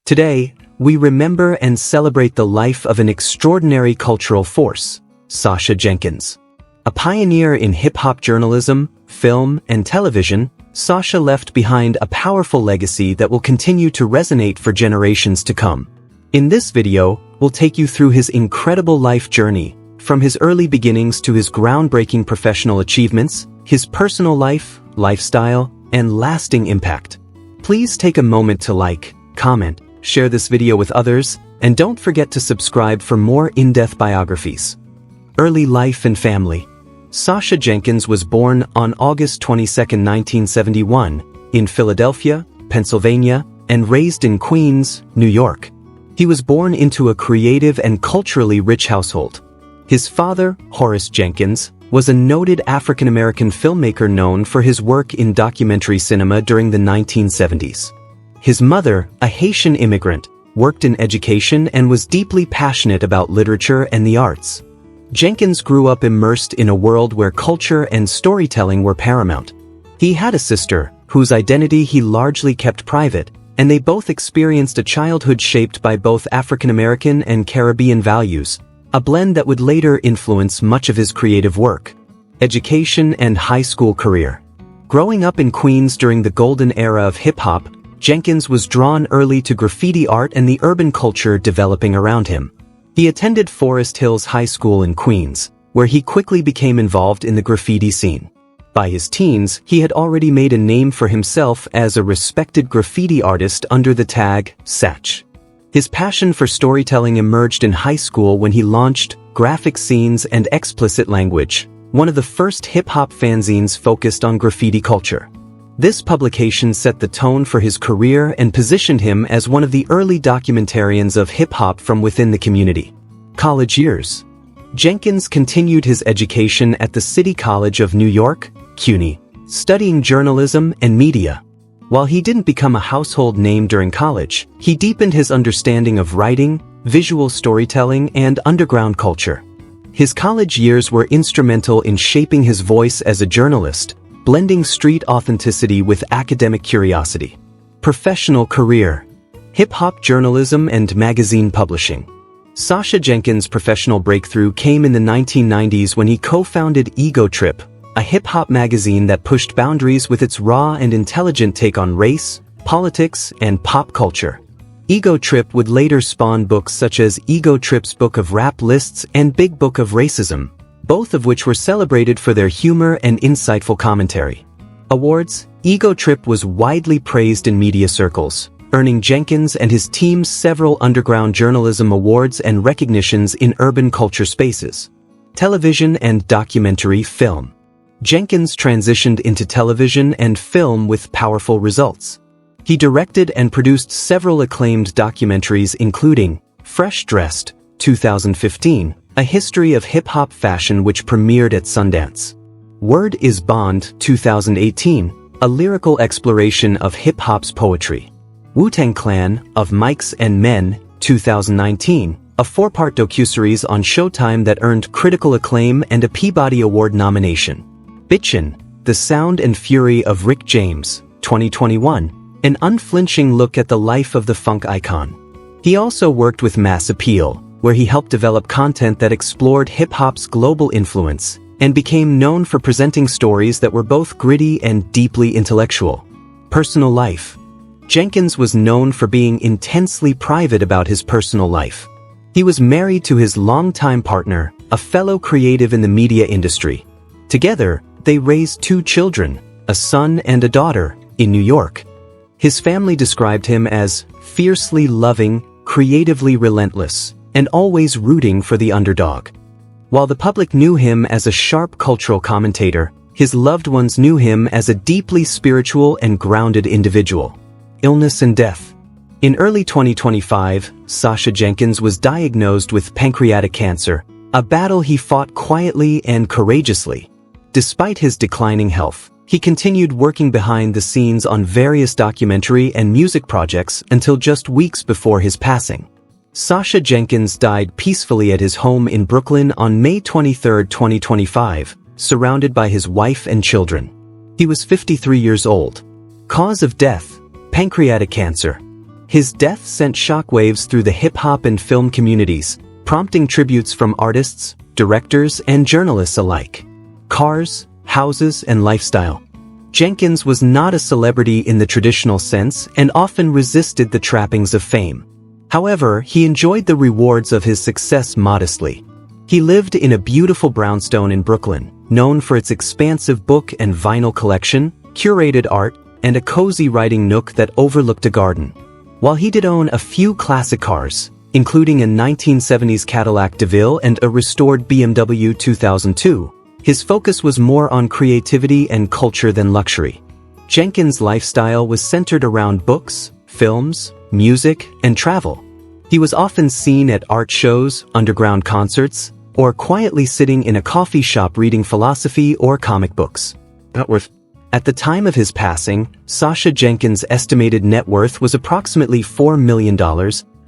Today, we remember and celebrate the life of an extraordinary cultural force, Sacha Jenkins. A pioneer in hip-hop journalism, film, and television, Sacha left behind a powerful legacy that will continue to resonate for generations to come. In this video, we'll take you through his incredible life journey, from his early beginnings to his groundbreaking professional achievements, his personal life, lifestyle, and lasting impact. Please take a moment to like, comment, share this video with others, and don't forget to subscribe for more in-depth biographies. Early life and family. Sacha Jenkins was born on August 22, 1971, in Philadelphia, Pennsylvania, and raised in Queens, New York. He was born into a creative and culturally rich household. His father, Horace Jenkins, was a noted African-American filmmaker known for his work in documentary cinema during the 1970s. His mother, a Haitian immigrant, worked in education and was deeply passionate about literature and the arts. Jenkins grew up immersed in a world where culture and storytelling were paramount. He had a sister, whose identity he largely kept private, and they both experienced a childhood shaped by both African-American and Caribbean values, a blend that would later influence much of his creative work. Education and high school career. Growing up in Queens during the golden era of hip-hop, Jenkins was drawn early to graffiti art and the urban culture developing around him. He attended Forest Hills High School in Queens, where he quickly became involved in the graffiti scene. By his teens, he had already made a name for himself as a respected graffiti artist under the tag Sach. His passion for storytelling emerged in high school when he launched Graphic Scenes and Explicit Language, one of the first hip-hop fanzines focused on graffiti culture. This publication set the tone for his career and positioned him as one of the early documentarians of hip-hop from within the community. College years. Jenkins continued his education at the City College of New York, CUNY, studying journalism and media. While he didn't become a household name during college, he deepened his understanding of writing, visual storytelling, and underground culture. His college years were instrumental in shaping his voice as a journalist, blending street authenticity with academic curiosity. Professional career. Hip-hop journalism and magazine publishing. Sacha Jenkins' professional breakthrough came in the 1990s when he co-founded Ego Trip, a hip-hop magazine that pushed boundaries with its raw and intelligent take on race, politics, and pop culture. Ego Trip would later spawn books such as Ego Trip's Book of Rap Lists and Big Book of Racism, both of which were celebrated for their humor and insightful commentary. Awards. Ego Trip was widely praised in media circles, earning Jenkins and his team several underground journalism awards and recognitions in urban culture spaces. Television and documentary film. Jenkins transitioned into television and film with powerful results. He directed and produced several acclaimed documentaries including Fresh Dressed, 2015, a history of hip-hop fashion which premiered at Sundance. Word is Bond, 2018, a lyrical exploration of hip-hop's poetry. Wu-Tang Clan, of Mics and Men, 2019, a four-part docuseries on Showtime that earned critical acclaim and a Peabody Award nomination. Bitchin', The Sound and Fury of Rick James, 2021, an unflinching look at the life of the funk icon. He also worked with Mass Appeal, where he helped develop content that explored hip-hop's global influence, and became known for presenting stories that were both gritty and deeply intellectual. Personal life. Jenkins was known for being intensely private about his personal life. He was married to his longtime partner, a fellow creative in the media industry. Together, they raised two children, a son and a daughter, in New York. His family described him as fiercely loving, creatively relentless, and always rooting for the underdog. While the public knew him as a sharp cultural commentator, his loved ones knew him as a deeply spiritual and grounded individual. Illness and death. In early 2025, Sacha Jenkins was diagnosed with pancreatic cancer, a battle he fought quietly and courageously. Despite his declining health, he continued working behind the scenes on various documentary and music projects until just weeks before his passing. Sacha Jenkins died peacefully at his home in Brooklyn on May 23, 2025, surrounded by his wife and children. He was 53 years old. Cause of death: pancreatic cancer. His death sent shockwaves through the hip-hop and film communities, prompting tributes from artists, directors, and journalists alike. Cars, houses, and lifestyle. Jenkins was not a celebrity in the traditional sense and often resisted the trappings of fame. However, he enjoyed the rewards of his success modestly. He lived in a beautiful brownstone in Brooklyn, known for its expansive book and vinyl collection, curated art, and a cozy writing nook that overlooked a garden. While he did own a few classic cars, including a 1970s Cadillac DeVille and a restored BMW 2002, his focus was more on creativity and culture than luxury. Jenkins' lifestyle was centered around books, films, music, and travel. He was often seen at art shows, underground concerts, or quietly sitting in a coffee shop reading philosophy or comic books. At the time of his passing, Sacha Jenkins' estimated net worth was approximately $4 million,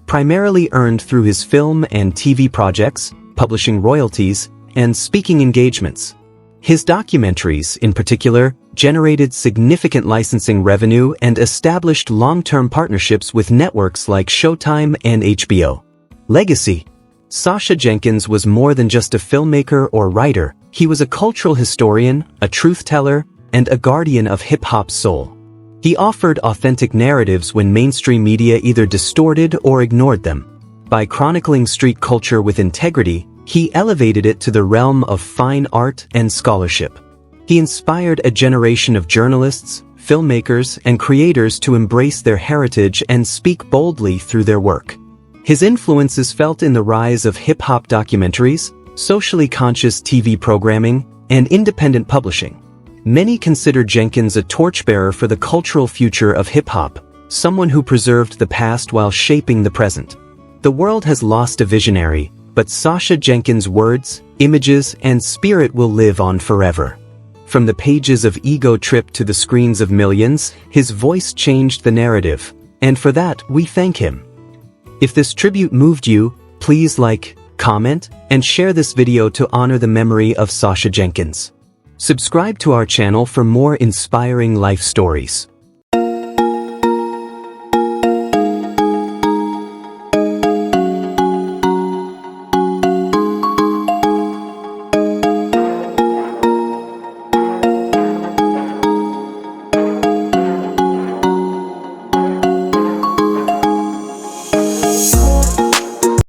primarily earned through his film and TV projects, publishing royalties, and speaking engagements. His documentaries, in particular, generated significant licensing revenue and established long-term partnerships with networks like Showtime and HBO. Legacy. Sacha Jenkins was more than just a filmmaker or writer. He was a cultural historian, a truth-teller, and a guardian of hip-hop's soul. He offered authentic narratives when mainstream media either distorted or ignored them. By chronicling street culture with integrity, he elevated it to the realm of fine art and scholarship. He inspired a generation of journalists, filmmakers, and creators to embrace their heritage and speak boldly through their work. His influence is felt in the rise of hip-hop documentaries, socially conscious TV programming, and independent publishing. Many consider Jenkins a torchbearer for the cultural future of hip-hop, someone who preserved the past while shaping the present. The world has lost a visionary, but Sacha Jenkins' words, images, and spirit will live on forever. From the pages of Ego Trip to the screens of millions, his voice changed the narrative, and for that, we thank him. If this tribute moved you, please like, comment, and share this video to honor the memory of Sacha Jenkins. Subscribe to our channel for more inspiring life stories.